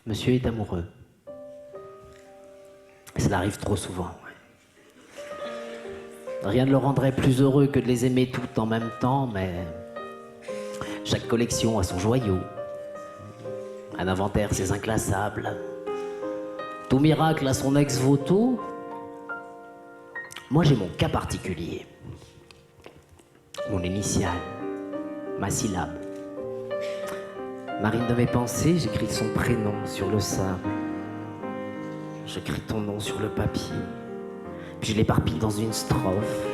Monsieur est amoureux. Cela arrive trop souvent. Rien ne le rendrait plus heureux que de les aimer toutes en même temps, mais chaque collection a son joyau. Un inventaire, c'est inclassable. Tout miracle a son ex-voto. Moi, j'ai mon cas particulier. Mon initiale, ma syllabe. Marine de mes pensées, j'écris son prénom sur le sable. J'écris ton nom sur le papier. Puis je l'éparpille dans une strophe.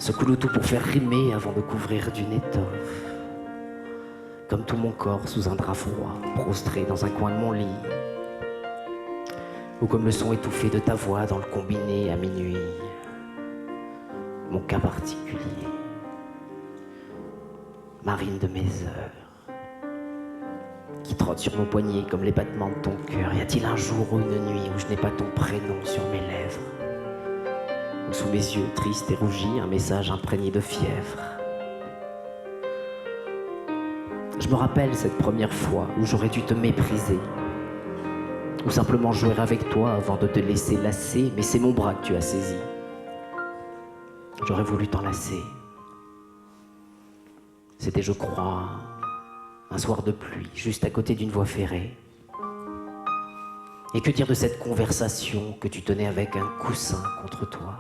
Secoue le tout pour faire rimer avant de couvrir d'une étoffe. Comme tout mon corps sous un drap froid, prostré dans un coin de mon lit. Ou comme le son étouffé de ta voix dans le combiné à minuit. Mon cas particulier. Marine de mes heures. Qui trotte sur mon poignet comme les battements de ton cœur. Y a-t-il un jour ou une nuit où je n'ai pas ton prénom sur mes lèvres? Ou sous mes yeux, tristes et rougis, un message imprégné de fièvre. Je me rappelle cette première fois où j'aurais dû te mépriser. Ou simplement jouer avec toi avant de te laisser lasser, mais c'est mon bras que tu as saisi. J'aurais voulu t'enlacer. C'était, je crois, un soir de pluie, juste à côté d'une voie ferrée. Et que dire de cette conversation que tu tenais avec un coussin contre toi?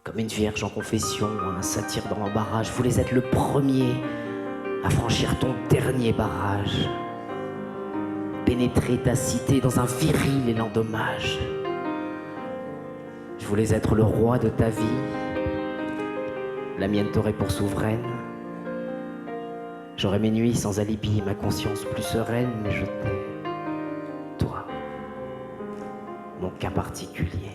Comme une vierge en confession ou un satyre dans l'embarras, je voulais être le premier à franchir ton dernier barrage. Pénétrer ta cité dans un viril élan d'hommage. Je voulais être le roi de ta vie. La mienne t'aurait pour souveraine. J'aurais mes nuits sans alibi, ma conscience plus sereine, mais je t'ai, toi, mon cas particulier.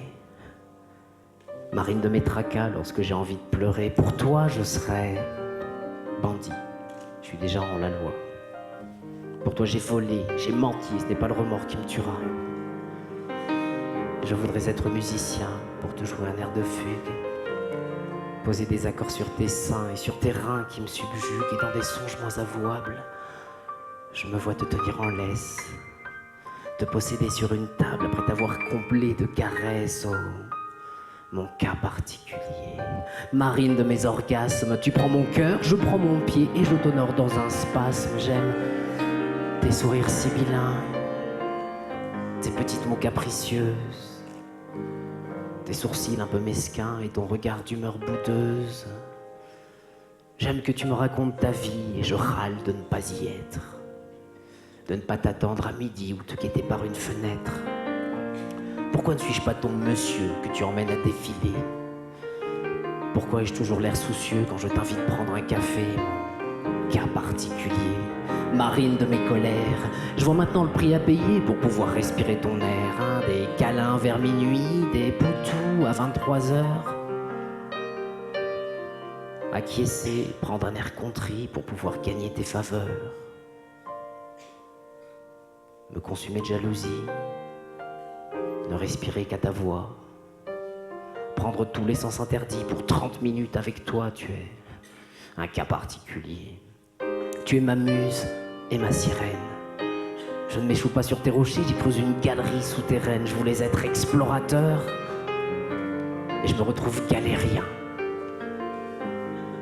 Marine de mes tracas lorsque j'ai envie de pleurer. Pour toi, je serais bandit. Je suis déjà en la loi. Pour toi, j'ai volé, j'ai menti, ce n'est pas le remords qui me tuera. Je voudrais être musicien pour te jouer un air de fugue. Poser des accords sur tes seins et sur tes reins qui me subjuguent. Et dans des songes moins avouables, je me vois te tenir en laisse, te posséder sur une table après t'avoir comblé de caresses. Oh, mon cas particulier. Marine de mes orgasmes, tu prends mon cœur, je prends mon pied et je t'honore dans un spasme. J'aime tes sourires sibyllins, tes petites mots capricieuses, tes sourcils un peu mesquins et ton regard d'humeur boudeuse. J'aime que tu me racontes ta vie et je râle de ne pas y être, de ne pas t'attendre à midi ou te guetter par une fenêtre. Pourquoi ne suis-je pas ton monsieur que tu emmènes à défiler? Pourquoi ai-je toujours l'air soucieux quand je t'invite prendre un café? Mon cas particulier, Marine de mes colères. Je vois maintenant le prix à payer pour pouvoir respirer ton air, hein. Des câlins vers minuit, des poutous à 23h. Acquiescer, prendre un air contrit pour pouvoir gagner tes faveurs. Me consumer de jalousie, ne respirer qu'à ta voix. Prendre tous les sens interdits pour 30 minutes avec toi, tu es un cas particulier. Tu es ma muse et ma sirène. Je ne m'échoue pas sur tes rochers, j'y creuse une galerie souterraine. Je voulais être explorateur et je me retrouve galérien.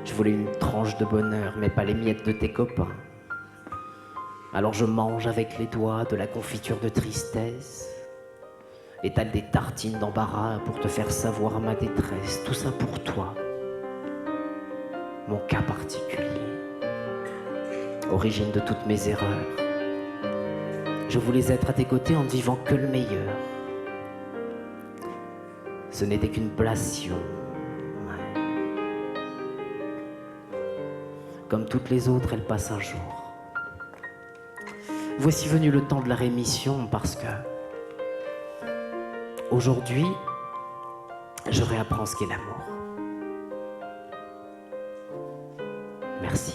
Je voulais une tranche de bonheur, mais pas les miettes de tes copains. Alors je mange avec les doigts de la confiture de tristesse. Étale des tartines d'embarras pour te faire savoir ma détresse. Tout ça pour toi, mon cas particulier. Origine de toutes mes erreurs. Je voulais être à tes côtés en ne vivant que le meilleur. Ce n'était qu'une passion. Ouais. Comme toutes les autres, elle passe un jour. Voici venu le temps de la rémission parce que aujourd'hui, je réapprends ce qu'est l'amour. Merci.